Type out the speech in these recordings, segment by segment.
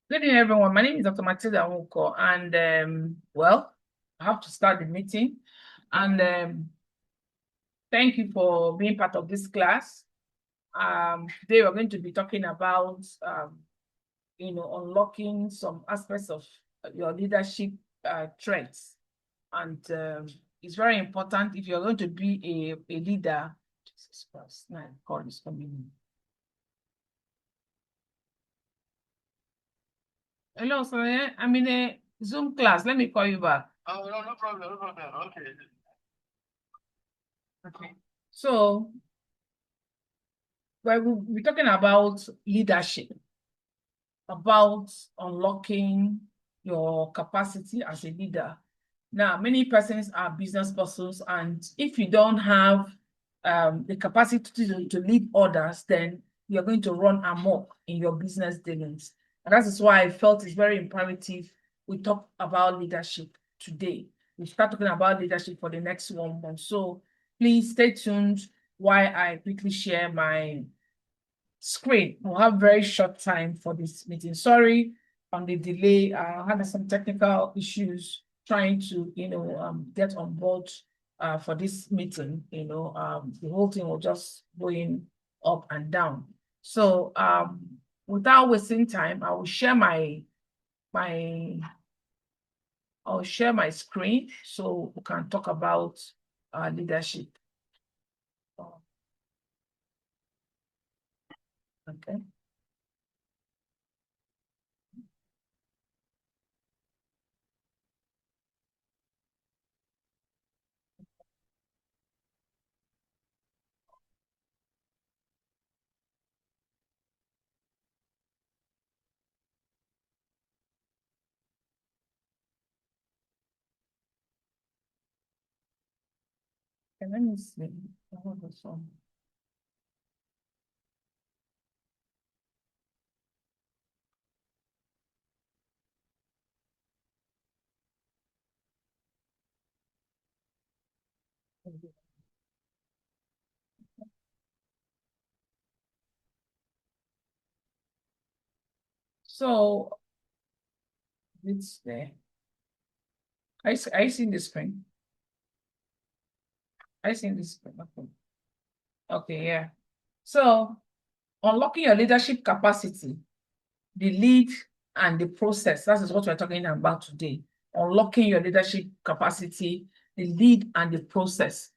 Good evening, everyone. My name is Dr. Matilda Nwoko, and well, I have to start the meeting. And thank you for being part of this class. Today we're going to be talking about, unlocking some aspects of your leadership traits, and it's very important if you're going to be a leader. Jesus Christ, my call is coming in. Hello, sir. I'm in a Zoom class. Let me call you back. Oh, no problem, no problem. Okay. Okay. So we're talking about leadership, about unlocking your capacity as a leader. Now, many persons are business persons, and if you don't have the capacity to lead others, then you're going to run amok in your business dealings. And that is why I felt it's very imperative we talk about leadership today. We start talking about leadership for the next 1 month. So please stay tuned while I quickly share my screen. We'll have very short time for this meeting. Sorry on the delay. I had some technical issues trying to, get on board for this meeting. The whole thing was just going up and down. So without wasting time, I will share my I'll share my screen so we can talk about leadership. Okay. And let me see. Hold on. So it's there. I see the screen. I see the screen. Okay. Okay, yeah. So unlocking your leadership capacity, the lead and the process. That is what we're talking about today. Unlocking your leadership capacity, the lead and the process.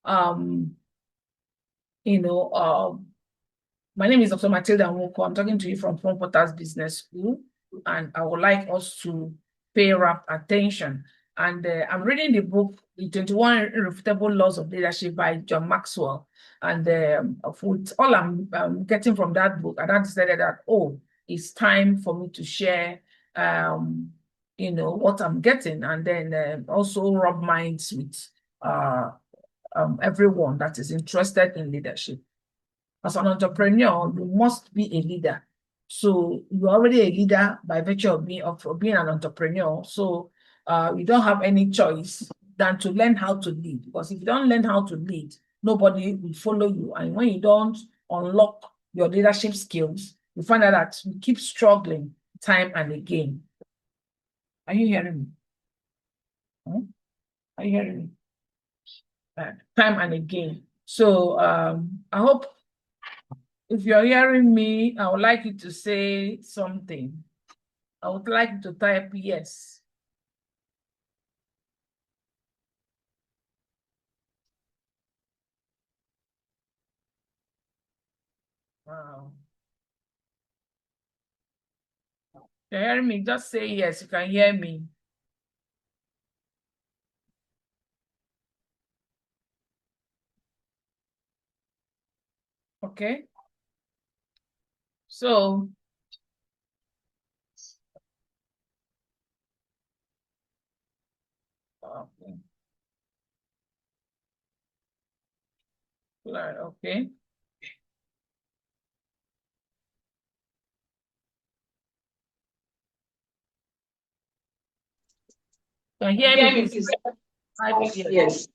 Um, you know, um, My name is Dr. Matilda Nwoko. I'm talking to you from FundQuarters Business School, and I would like us to pay rapt attention. And I'm reading the book, The 21 Irrefutable Laws of Leadership by John Maxwell. And with all I'm getting from that book, and I decided that, it's time for me to share, what I'm getting, and then also rub minds with uh, everyone that is interested in leadership. As an entrepreneur, you must be a leader. So you're already a leader by virtue of being an entrepreneur. So you don't have any choice than to learn how to lead. Because if you don't learn how to lead, nobody will follow you. And when you don't unlock your leadership skills, you find out that you keep struggling time and again. Are you hearing me? Are you hearing me? Time and again. So I hope if you're hearing me, I would like you to say something. I would like you to type yes. Wow. You're hearing me? Just say yes. You can hear me. Okay. So, okay. Okay. Can you hear me? Please type yes. Yes.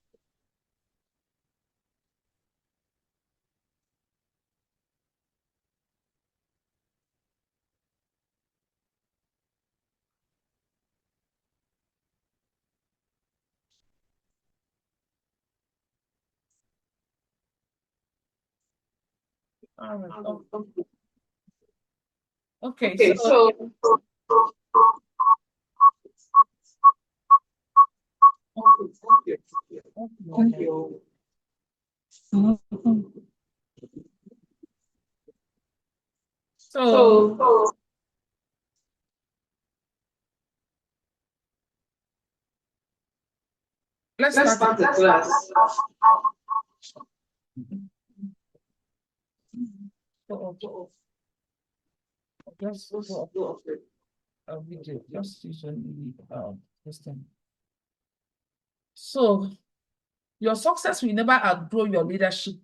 All right. Okay. Okay, So thank you. so let's Let's start. start the class. Just go up a video. Just usually this thing. So your success will never outgrow your leadership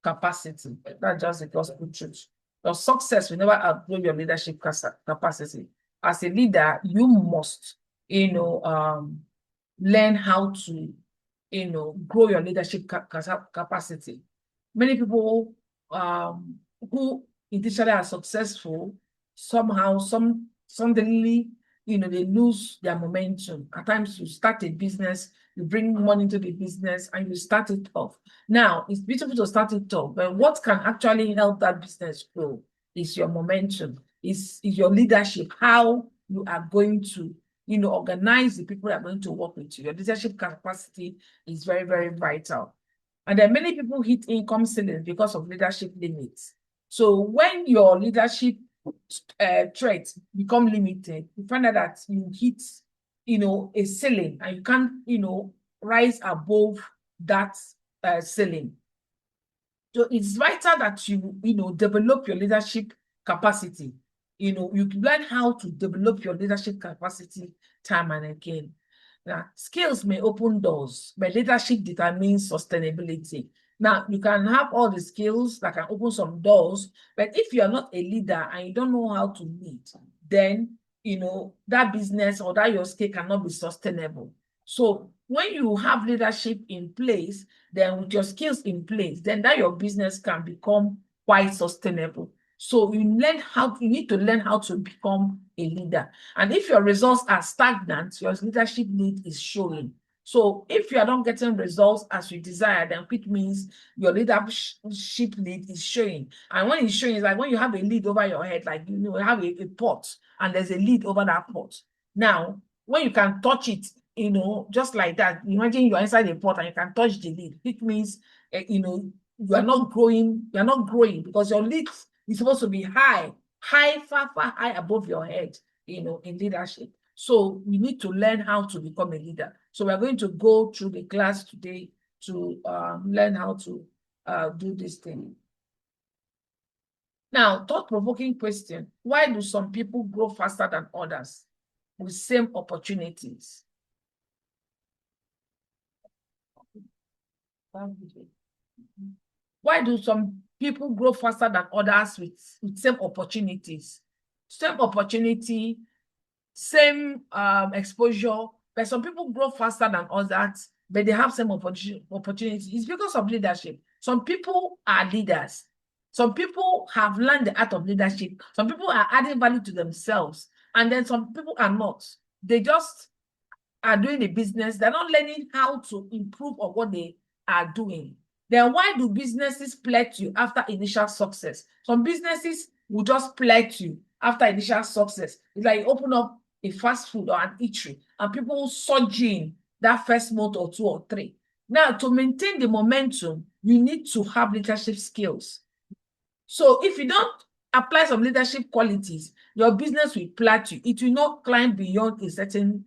capacity. That's just the gospel truth. Your success will never outgrow your leadership capacity. As a leader, you must, learn how to, grow your leadership capacity. Many people who initially are successful, somehow, suddenly, they lose their momentum. At times, you start a business, you bring money into the business, and you start it off. Now, it's beautiful to start it off, but what can actually help that business grow is your momentum, is your leadership, how you are going to, organize the people that are going to work with you. Your leadership capacity is very, very vital. And then many people hit income ceilings because of leadership limits. So when your leadership traits become limited, you find out that you hit, a ceiling and you can't, rise above that ceiling. So it's vital that you, develop your leadership capacity. You learn how to develop your leadership capacity time and again. Now, skills may open doors, but leadership determines sustainability. Now, you can have all the skills that can open some doors, but if you are not a leader and you don't know how to lead, then, that business or that your skill cannot be sustainable. So when you have leadership in place, then with your skills in place, then that your business can become quite sustainable. So you need to learn how to become a leader. And if your results are stagnant, your leadership need is showing. So if you are not getting results as you desire, then it means your leadership lead is showing. And when it's showing, it's like when you have a lead over your head, like you have a pot and there's a lead over that pot. Now, when you can touch it, just like that, imagine you're inside a pot and you can touch the lead. It means, you are not growing, because your lead is supposed to be high, far, far high above your head, in leadership. So you need to learn how to become a leader. So we're going to go through the class today to learn how to do this thing. Now, thought-provoking question. Why do some people grow faster than others with same opportunities? Why do some people grow faster than others with same opportunities? Same opportunity, same exposure, but some people grow faster than others, but they have same opportunity. It's because of leadership. Some people are leaders. Some people have learned the art of leadership. Some people are adding value to themselves, and then some people are not. They just are doing the business. They're not learning how to improve on what they are doing. Then why do businesses plateau after initial success? Some businesses will just plateau after initial success. It's like you open up a fast food or an eatery and people will surge in that first month or 2 or 3. Now, to maintain the momentum, you need to have leadership skills. So if you don't apply some leadership qualities, your business will plateau. It will not climb beyond a certain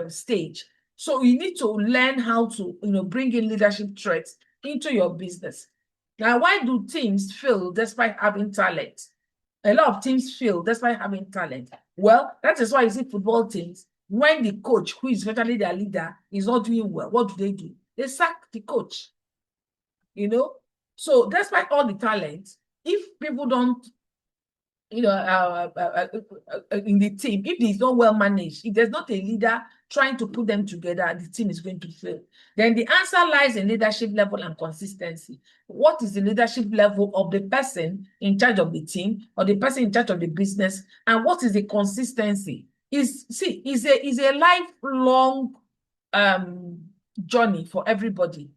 stage. So you need to learn how to, bring in leadership traits into your business. Now, why do teams fail despite having talent? A lot of teams fail despite having talent. Well, that is why you see football teams, when the coach, who is virtually their leader, is not doing well, what do? They sack the coach. So despite all the talent, if people don't, in the team, if it's not well managed, if there's not a leader trying to put them together, the team is going to fail. Then the answer lies in leadership level and consistency. What is the leadership level of the person in charge of the team or the person in charge of the business, and what is the consistency? Is a lifelong journey for everybody.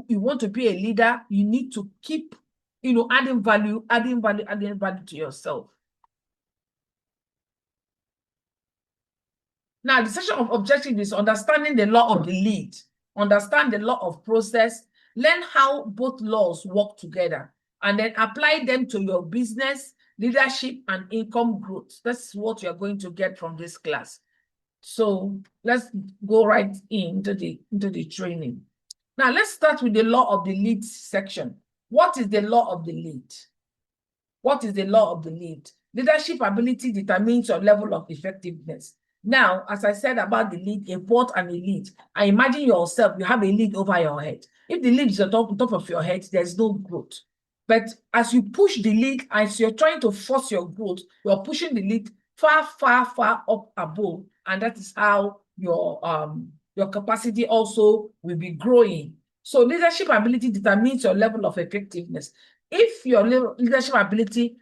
you want to be a leader, you need to keep, adding value to yourself. Now, the section of objective is understanding the law of the lead, understand the law of process, learn how both laws work together, and then apply them to your business, leadership, and income growth. That's what you're going to get from this class. So let's go right into the training. Now, let's start with the law of the lead section. What is the law of the lead? What is the law of the lead? Leadership ability determines your level of effectiveness. Now, as I said about the lead, a port and a lead, I imagine yourself, you have a lead over your head. If the lead is on top of your head, there's no growth. But as you push the lead, as you're trying to force your growth, you're pushing the lead far, far, far up above. And that is how your capacity also will be growing. So leadership ability determines your level of effectiveness. If your leadership ability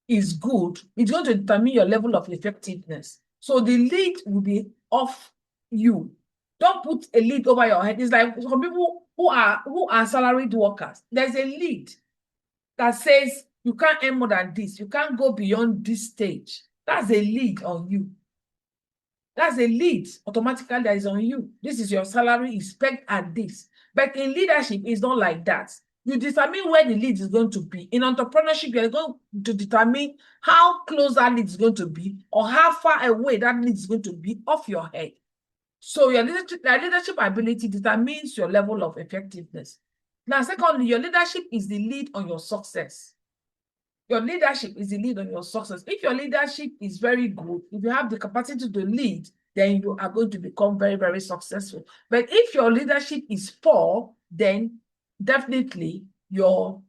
is good, it's going to determine your level of effectiveness. So the lead will be off you. Don't put a lead over your head. It's like some people who are salaried workers. There's a lead that says you can't earn more than this. You can't go beyond this stage. That's a lead on you. That's a lead automatically that is on you. This is your salary, is pegged at this. But in leadership, it's not like that. You determine where the lead is going to be. In entrepreneurship, you're going to determine how close that lead is going to be or how far away that lead is going to be off your head. So your leadership ability determines your level of effectiveness. Now, secondly, your leadership is the lead on your success. Your leadership is the lead on your success. If your leadership is very good, if you have the capacity to lead, then you are going to become very, very successful. But if your leadership is poor, then definitely you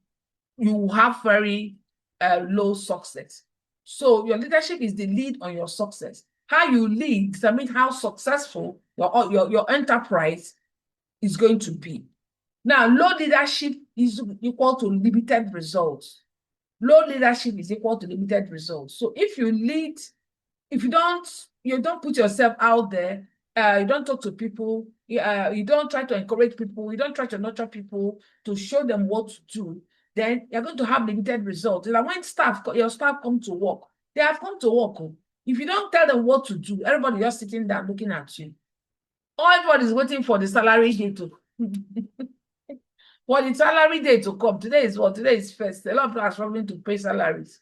have very low success. So your leadership is the lead on your success. How you lead determines how successful your enterprise is going to be. Now, low leadership is equal to limited results. Low leadership is equal to limited results. So if you lead, if you don't put yourself out there, you don't talk to people, you don't try to encourage people, you don't try to nurture people to show them what to do, then you're going to have limited results. Like when your staff come to work, they have come to work. If you don't tell them what to do, everybody just sitting down looking at you. Everybody is waiting for the salary day to for the salary day to come. Today is what? Today is first. A lot of people are struggling to pay salaries.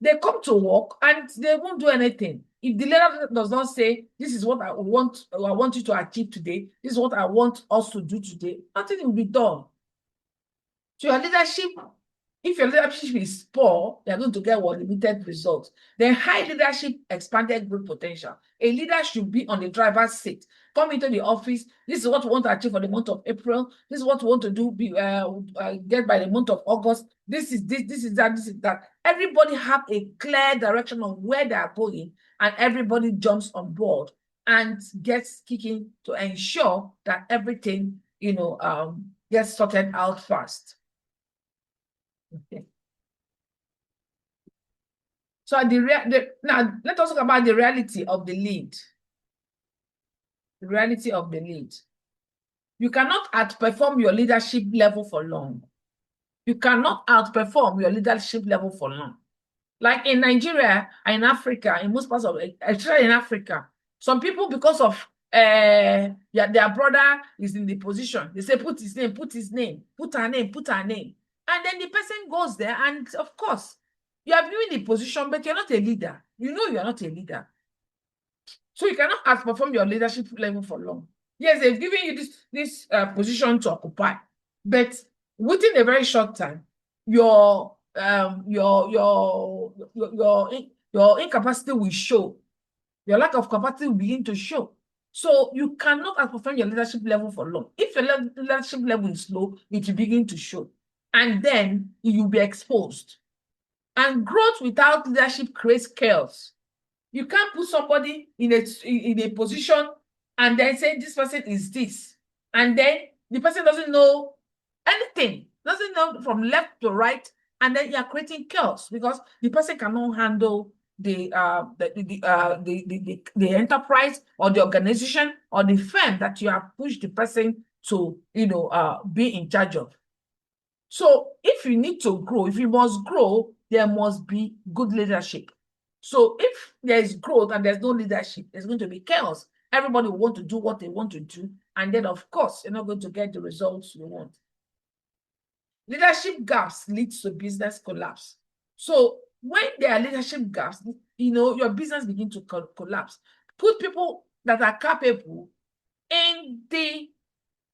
They come to work and they won't do anything. If the leader does not say, this is what I want you to achieve today, this is what I want us to do today, nothing will be done. So your leadership, if your leadership is poor, you're going to get limited results. Then high leadership, expanded growth potential. A leader should be on the driver's seat. Come into the office. This is what we want to achieve for the month of April. This is what we want to do. Get by the month of August. This is this. This is that. This is that. Everybody have a clear direction of where they are going, and everybody jumps on board and gets kicking to ensure that everything gets sorted out fast. Okay. So now let us talk about the reality of the lead. The reality of the lead. You cannot outperform your leadership level for long. You cannot outperform your leadership level for long. Like in Nigeria, in Africa, in most parts of especially in Africa, some people, because of their brother is in the position, they say put his name, put her name, put her name. And then the person goes there, and of course, you are viewing the position, but you're not a leader. You know you're not a leader. So you cannot outperform your leadership level for long. Yes, they've given you this position to occupy, but within a very short time, your incapacity will show. Your lack of capacity will begin to show. So you cannot outperform your leadership level for long. If your leadership level is low, it will begin to show. And then you will be exposed. And growth without leadership creates chaos. You can't put somebody in a position and then say this person is this. And then the person doesn't know anything, doesn't know from left to right, and then you're creating chaos because the person cannot handle the enterprise or the organization or the firm that you have pushed the person to, be in charge of. So if you need to grow, if you must grow, there must be good leadership. So if there is growth and there's no leadership, there's going to be chaos. Everybody will want to do what they want to do. And then, of course, you're not going to get the results you want. Leadership gaps leads to business collapse. So when there are leadership gaps, your business begins to collapse. Put people that are capable in the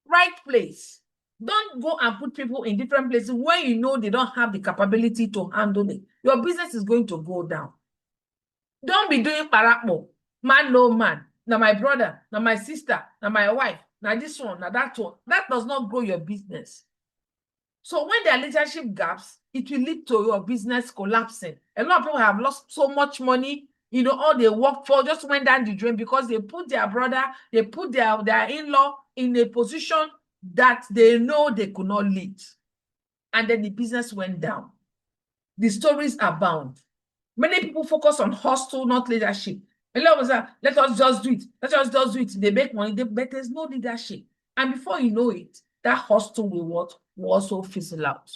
right place. Don't go and put people in different places when you know they don't have the capability to handle it. Your business is going to go down. Don't be doing parapmo, man no man. Now my brother, now my sister, now my wife, now this one, now that one. That does not grow your business. So when there are leadership gaps, it will lead to your business collapsing. A lot of people have lost so much money. All they worked for just went down the drain because they put their brother, they put their in-law in a position that they know they could not lead. And then the business went down. The stories abound. Many people focus on hustle, not leadership. A lot of us say, let us just do it. Let us just do it. They make money, but there's no leadership. And before you know it, that hustle will also fizzle out.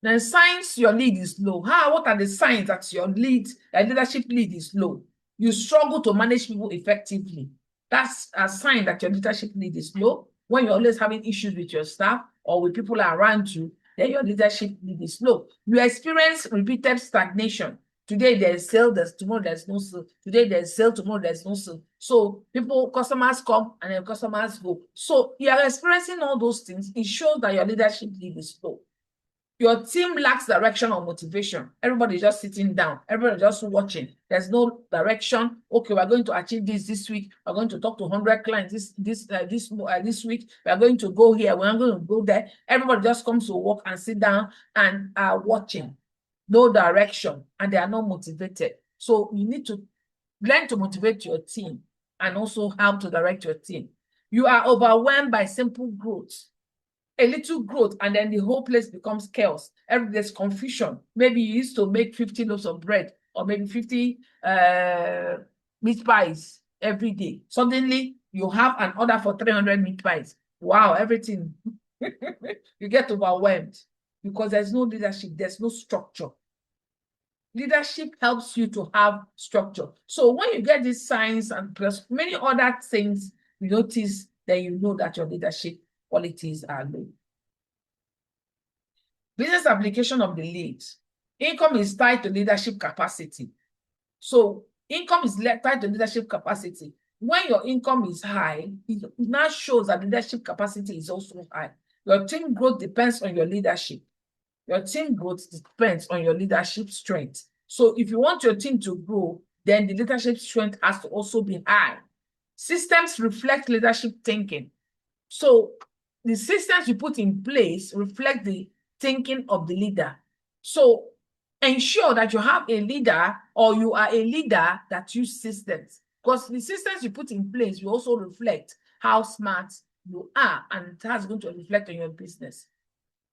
Then signs your lead is low. What are the signs that your leadership lead is low? You struggle to manage people effectively. That's a sign that your leadership lead is low. When you're always having issues with your staff or with people around you, then your leadership lead is low. You experience repeated stagnation. Today there's sale, tomorrow there's no sale. Today there's sale, tomorrow there's no sale. So customers come and then customers go. So you are experiencing all those things. It shows that your leadership lead is low. Your team lacks direction or motivation. Everybody's just sitting down. Everybody's just watching. There's no direction. Okay, we're going to achieve this week. We're going to talk to 100 clients this week. We're going to go here. We're going to go there. Everybody just comes to work and sit down and are watching. No direction, and they are not motivated. So you need to learn to motivate your team and also how to direct your team. You are overwhelmed by simple growth. A little growth, and then the whole place becomes chaos. There's confusion. Maybe you used to make 50 loaves of bread or maybe 50 meat pies every day. Suddenly, you have an order for 300 meat pies. Wow, everything. You get overwhelmed because there's no leadership. There's no structure. Leadership helps you to have structure. So when you get these signs and plus many other things you notice, then you know that your leadership qualities are low. Business application of the lead. Income is tied to leadership capacity. So income is tied to leadership capacity. When your income is high, it now shows that leadership capacity is also high. Your team growth depends on your leadership. Your team growth depends on your leadership strength. So if you want your team to grow, then the leadership strength has to also be high. Systems reflect leadership thinking. So the systems you put in place reflect the thinking of the leader. So ensure that you have a leader or you are a leader that use systems, because the systems you put in place will also reflect how smart you are, and that's going to reflect on your business.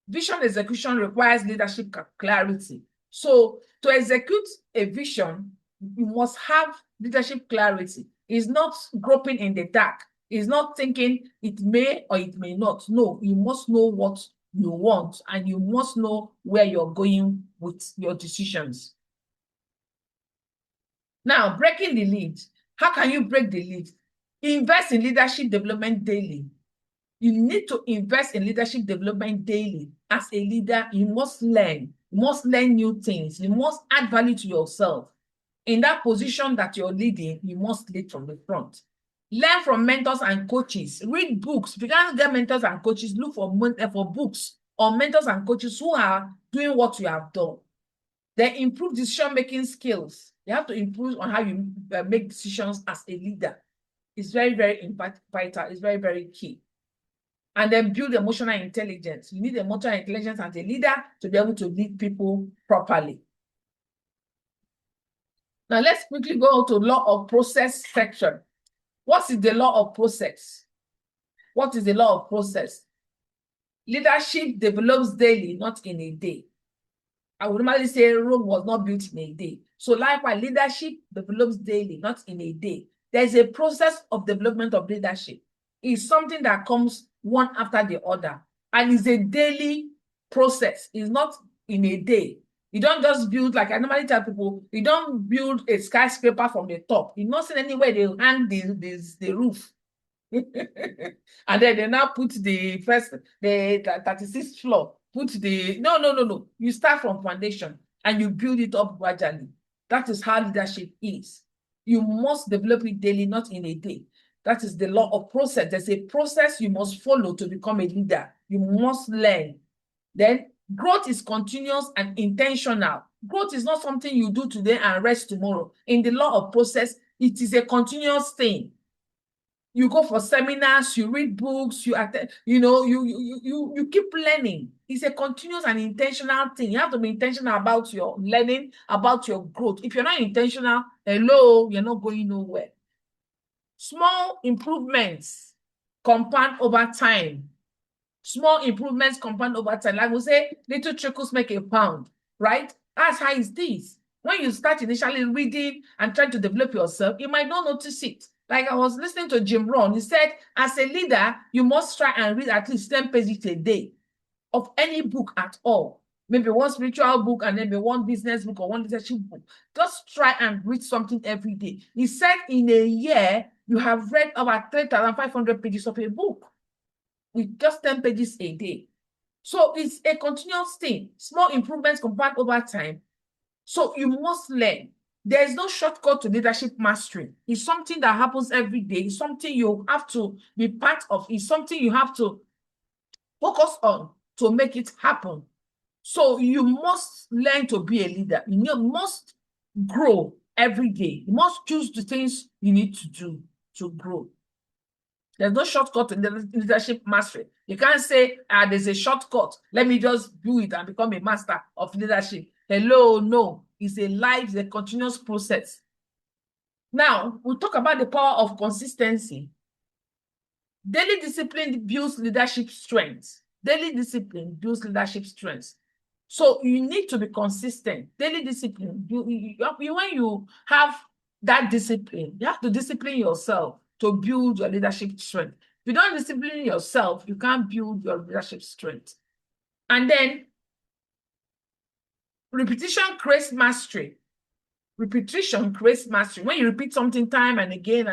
Vision execution requires leadership clarity. So to execute a vision, you must have leadership clarity. It's not groping in the dark. It's not thinking it may or it may not. No, you must know what you want and you must know where you're going with your decisions. Now, breaking the lead. How can you break the lead? Invest in leadership development daily. You need to invest in leadership development daily. As a leader, you must learn. You must learn new things. You must add value to yourself. In that position that you're leading, you must lead from the front. Learn from mentors and coaches. Read books. If you can't get mentors and coaches, look for books or mentors and coaches who are doing what you have done. Then improve decision-making skills. You have to improve on how you make decisions as a leader. It's very, very vital. It's very, very key. And then build emotional intelligence. You need emotional intelligence as a leader to be able to lead people properly. Now let's quickly go to law of process section. What is the law of process? What is the law of process? Leadership develops daily, not in a day. I would normally say Rome was not built in a day. So likewise, leadership develops daily, not in a day. There's a process of development of leadership. is something that comes one after the other, and it's a daily process. It's not in a day. You don't just build, like I normally tell people, you don't build a skyscraper from the top. You're not seeing anywhere they hang the roof. And then they now put the 36th floor. No. You start from foundation and you build it up gradually. That is how leadership is. You must develop it daily, not in a day. That is the law of process. There's a process you must follow to become a leader. You must learn. Then growth is continuous and intentional. Growth is not something you do today and rest tomorrow. In the law of process, it is a continuous thing. You go for seminars, you read books, you attend, you keep learning. It's a continuous and intentional thing. You have to be intentional about your learning, about your growth. If you're not intentional, hello, you're not going nowhere. Small improvements compound over time. Small improvements compound over time. Like we say, little trickles make a pound, right? As high as this. When you start initially reading and trying to develop yourself, you might not notice it. Like I was listening to Jim Rohn, he said, as a leader, you must try and read at least 10 pages a day of any book at all. Maybe one spiritual book and maybe one business book or one leadership book. Just try and read something every day. He said in a year, you have read about 3,500 pages of a book with just 10 pages a day. So it's a continuous thing. Small improvements compound over time. So you must learn. There is no shortcut to leadership mastery. It's something that happens every day. It's something you have to be part of. It's something you have to focus on to make it happen. So you must learn to be a leader. You must grow every day. You must choose the things you need to do to grow. There's no shortcut to leadership mastery. You can't say, there's a shortcut. Let me just do it and become a master of leadership. Hello, no. It's a continuous process. Now, we'll talk about the power of consistency. Daily discipline builds leadership strength. Daily discipline builds leadership strength. So you need to be consistent. Daily discipline, when you have that discipline, you have to discipline yourself to build your leadership strength. If you don't discipline yourself, you can't build your leadership strength. And then repetition creates mastery. Repetition creates mastery. When you repeat something time and again,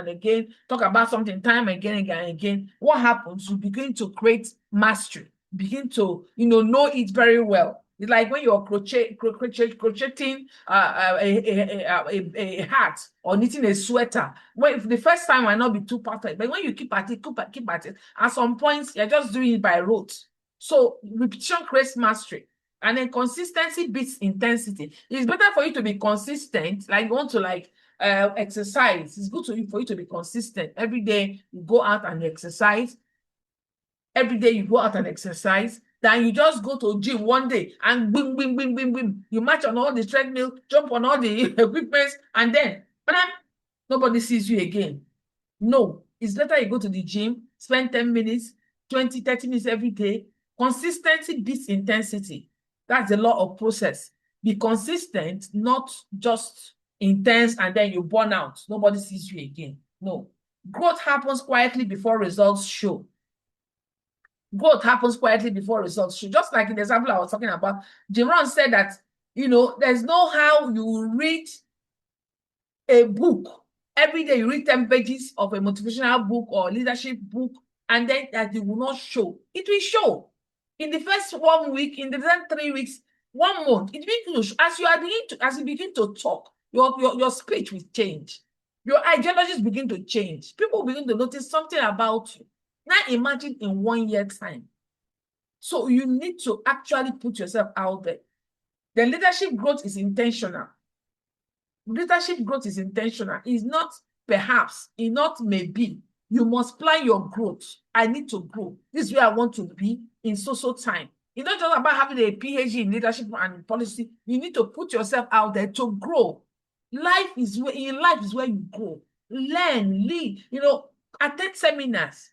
talk about something time and again, what happens? You begin to create mastery. Begin to, know it very well. It's like when you're crocheting a hat or knitting a sweater. Well, the first time might not be too perfect, but when you keep at it, at some points, you're just doing it by rote. So repetition creates mastery. And then consistency beats intensity. It's better for you to be consistent, like you want to exercise. It's good for you to be consistent. Every day you go out and exercise. Every day you go out and exercise. Then you just go to gym one day and boom, boom, boom, boom, boom. You march on all the treadmill, jump on all the equipment, and then nobody sees you again. No, it's better you go to the gym, spend 10 minutes, 20, 30 minutes every day. Consistency beats intensity. That's the law of process. Be consistent, not just intense and then you burn out. Nobody sees you again. No. Growth happens quietly before results show. Growth happens quietly before results show. Just like in the example I was talking about, Jim Rohn said that, there's no how you read a book. Every day you read 10 pages of a motivational book or leadership book, and then that it will not show. It will show. In the first 1 week, in the next 3 weeks, 1 month, it begins as you begin to talk, your speech will change. Your ideologies begin to change. People begin to notice something about you. Now imagine in 1 year time. So you need to actually put yourself out there. The leadership growth is intentional. Leadership growth is intentional. It's not perhaps, it's not maybe. You must plan your growth. I need to grow. This is where I want to be in so time. It's not just about having a PhD in leadership and policy. You need to put yourself out there to grow. Life is where you grow. Learn, lead, attend seminars,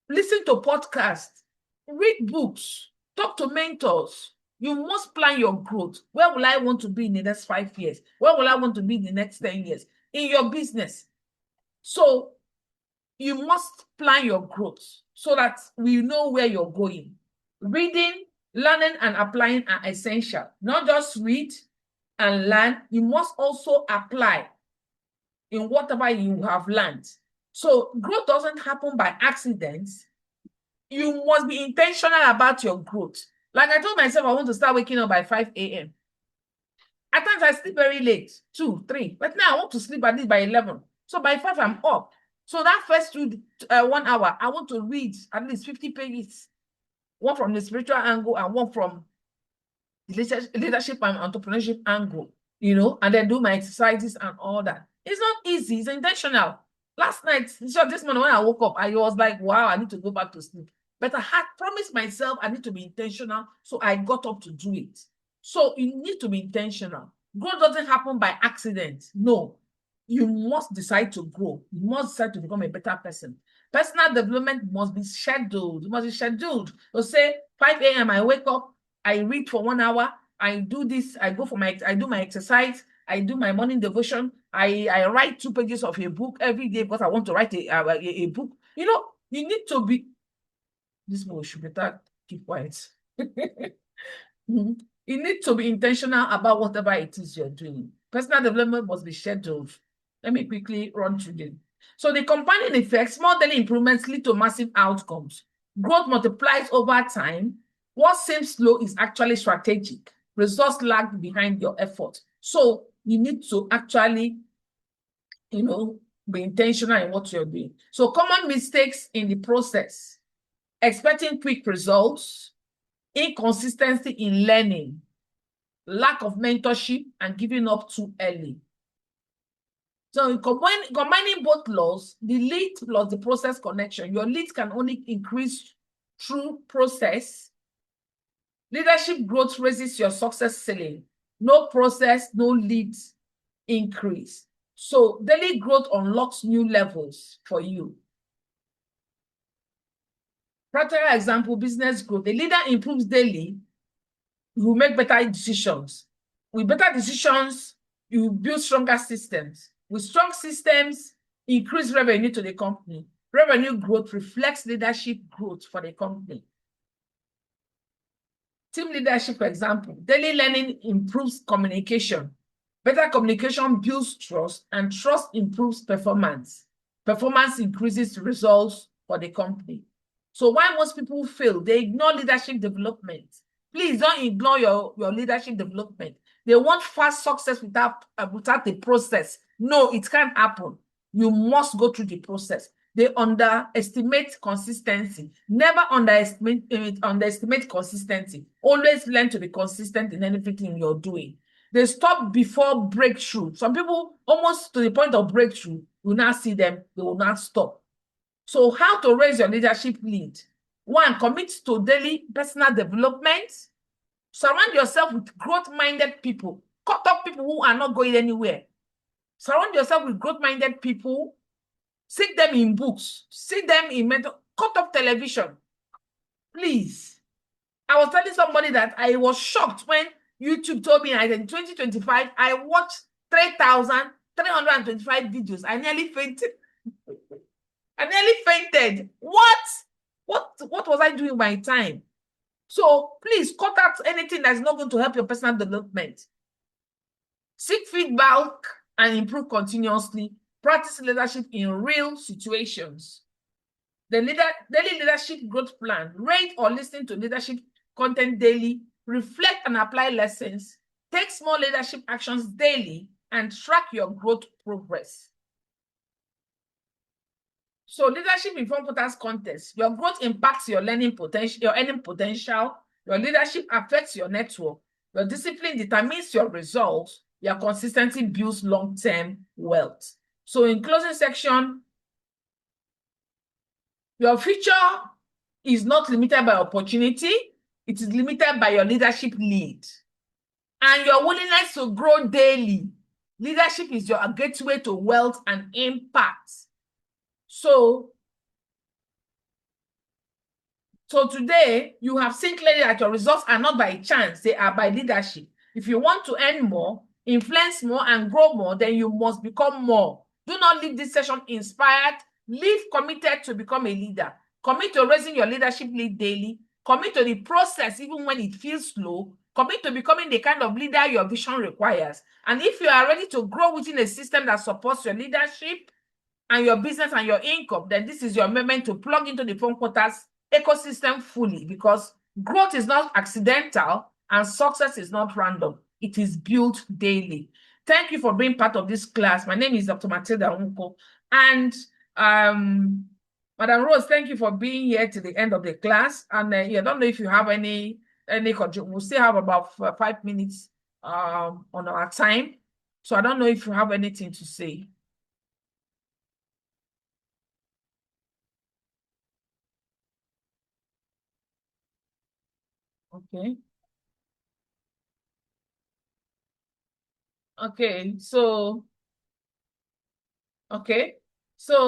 listen to podcasts, read books, talk to mentors. You must plan your growth. Where will I want to be in the next 5 years? Where will I want to be in the next 10 years? In your business. So you must plan your growth so that we know where you're going. Reading, learning, and applying are essential. Not just read and learn, you must also apply in whatever you have learned. So growth doesn't happen by accident. You must be intentional about your growth. Like I told myself, I want to start waking up by 5 a.m. At times I sleep very late, 2, 3, but now I want to sleep at least by 11. So by 5, I'm up. So that first 1 hour, I want to read at least 50 pages, one from the spiritual angle and one from the leadership and entrepreneurship angle, and then do my exercises and all that. It's not easy. It's intentional. Last night, this morning when I woke up, I was like, wow, I need to go back to sleep. But I had promised myself I need to be intentional, so I got up to do it. So you need to be intentional. Growth doesn't happen by accident. No, you must decide to grow. You must decide to become a better person. Personal development must be scheduled. It must be scheduled. So say 5 a.m. I wake up, I read for 1 hour, I do this, I do my exercise, I do my morning devotion, I write 2 pages of a book every day because I want to write a book. You need to be, this one should better keep quiet. You need to be intentional about whatever it is you're doing. Personal development must be scheduled. Let me quickly run through them. So the compounding effect, small daily improvements lead to massive outcomes. Growth multiplies over time. What seems slow is actually strategic. Results lag behind your effort. So you need to actually, be intentional in what you're doing. So common mistakes in the process: expecting quick results, inconsistency in learning, lack of mentorship, and giving up too early. So combining both laws, the lead plus the process connection, your leads can only increase through process. Leadership growth raises your success ceiling. No process, no leads increase. So daily growth unlocks new levels for you. Practical example, business growth. The leader improves daily, you will make better decisions. With better decisions, you build stronger systems. With strong systems, increase revenue to the company. Revenue growth reflects leadership growth for the company. Team leadership, for example, daily learning improves communication. Better communication builds trust, and trust improves performance. Performance increases results for the company. So why most people fail? They ignore leadership development. Please don't ignore your leadership development. They want fast success without the process. No, it can't happen. You must go through the process. They underestimate consistency. Never underestimate consistency. Always learn to be consistent in anything you're doing. They stop before breakthrough. Some people, almost to the point of breakthrough, will not see them, they will not stop. So how to raise your leadership lead? 1, commit to daily personal development. Surround yourself with growth-minded people. Cut off people who are not going anywhere. Surround yourself with growth-minded people. Seek them in books. Seek them in mentor. Cut off television. Please. I was telling somebody that I was shocked when YouTube told me that in 2025, I watched 3,325 videos. I nearly fainted. What was I doing with my time? So please cut out anything that's not going to help your personal development. Seek feedback and improve continuously. Practice leadership in real situations. The daily leadership growth plan. Read or listen to leadership content daily. Reflect and apply lessons. Take small leadership actions daily and track your growth progress. So leadership in FundQuarters context. Your growth impacts your learning potential, your earning potential. Your leadership affects your network. Your discipline determines your results. Your consistency builds long-term wealth. So in closing section, your future is not limited by opportunity. It is limited by your leadership lead and your willingness to grow daily. Leadership is your gateway to wealth and impact. So today, you have seen clearly that your results are not by chance, they are by leadership. If you want to earn more, influence more, and grow more, then you must become more. Do not leave this session inspired. Live committed to become a leader. Commit to raising your leadership lead daily. Commit to the process even when it feels slow. Commit to becoming the kind of leader your vision requires. And if you are ready to grow within a system that supports your leadership and your business and your income, then this is your moment to plug into the FundQuarters ecosystem fully, because growth is not accidental and success is not random. It is built daily. Thank you for being part of this class. My name is Dr. Matilda Unko. And Madam Rose, thank you for being here to the end of the class. And I don't know if you have any we'll still have about 5 minutes on our time. So I don't know if you have anything to say. Okay. Okay, so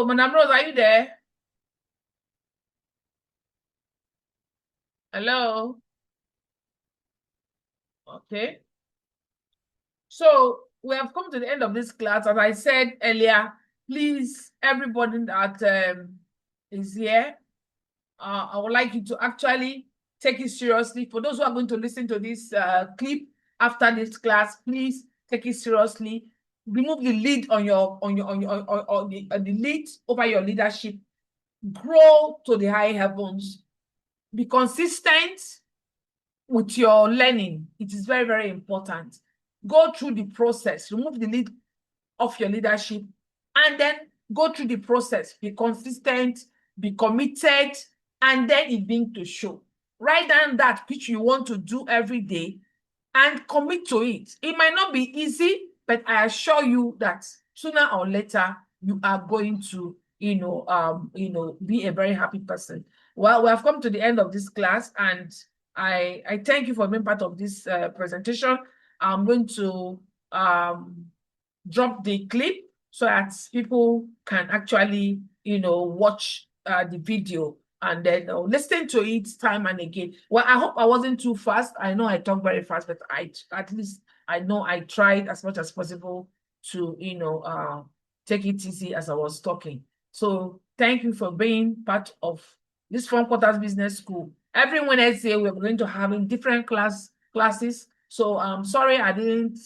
Madam Rose, are you there? Hello? Okay. So we have come to the end of this class. As I said earlier, please, everybody that is here, I would like you to actually take it seriously. For those who are going to listen to this clip after this class, please take it seriously. Remove the lead on the lead over your leadership. Grow to the high heavens. Be consistent with your learning. It is very, very important. Go through the process. Remove the lead of your leadership and then go through the process. Be consistent, be committed, and then it being to show. Write down that which you want to do every day and commit to it. It might not be easy, but I assure you that sooner or later you are going to be a very happy person. Well, we have come to the end of this class, and I thank you for being part of this presentation. I'm going to drop the clip so that people can actually watch the video and then listen to it time and again. Well, I hope I wasn't too fast. I know I talk very fast, but at least I know I tried as much as possible to take it easy as I was talking. So thank you for being part of this FundQuarters Business School. Every Wednesday we're going to having different classes. So I'm sorry I didn't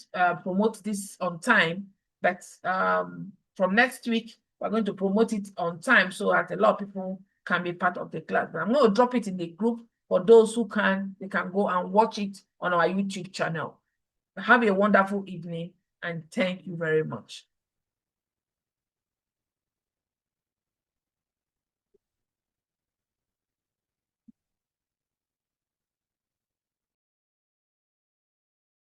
promote this on time, but from next week we're going to promote it on time so that a lot of people can be part of the class. But I'm going to drop it in the group for those who can. They can go and watch it on our YouTube channel. Have a wonderful evening, and thank you very much.